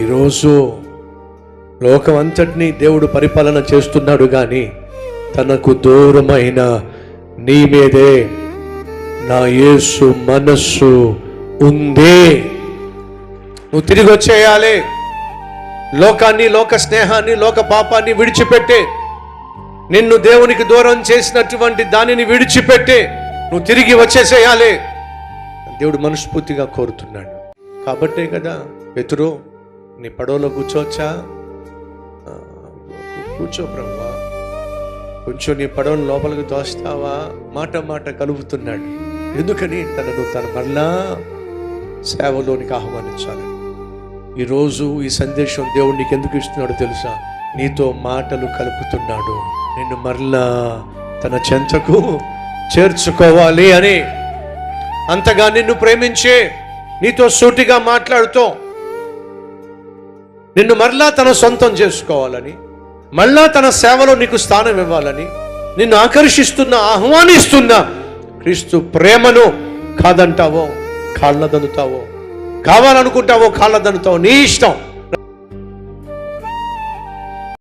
ఈరోజు లోకం అంతటినీ దేవుడు పరిపాలన చేస్తున్నాడు, కానీ తనకు దూరమైన నీ మీదే నా యేసు మనస్సు ఉందే. నువ్వు తిరిగి వచ్చేయాలి. లోకాన్ని, లోక స్నేహాన్ని, లోక పాపాన్ని విడిచిపెట్టే, నిన్ను దేవునికి దూరం చేసినటువంటి దానిని విడిచిపెట్టే నువ్వు తిరిగి వచ్చేసేయాలి. దేవుడు మనస్ఫూర్తిగా కోరుతున్నాడు. కాబట్టే కదా పేతురు, నీ పడవలో కూర్చోవచ్చా? కూర్చో ప్రభువా, కొంచెం నీ పడవను లోపలికి తోస్తావా? మాట మాట కలుపుతున్నాడు. ఎందుకని? తనను తన మరలా సేవలోనికి ఆహ్వానించాలని. ఈరోజు ఈ సందేశం దేవుడు నీకు ఎందుకు ఇస్తున్నాడో తెలుసా? నీతో మాటలు కలుపుతున్నాడు, నిన్ను మరలా తన చెంతకు చేర్చుకోవాలి అని. అంతగా నిన్ను ప్రేమించే, నీతో సూటిగా మాట్లాడుతూ నిన్ను మరలా తన సొంతం చేసుకోవాలని, మళ్ళా తన సేవలో నీకు స్థానం ఇవ్వాలని నిన్ను ఆహ్వానిస్తున్న క్రీస్తు ప్రేమను కాదంటావో, కాళ్ళదన్నుతావో, కావాలనుకుంటావో కాళ్ళదన్నుతావో, నీ ఇష్టం.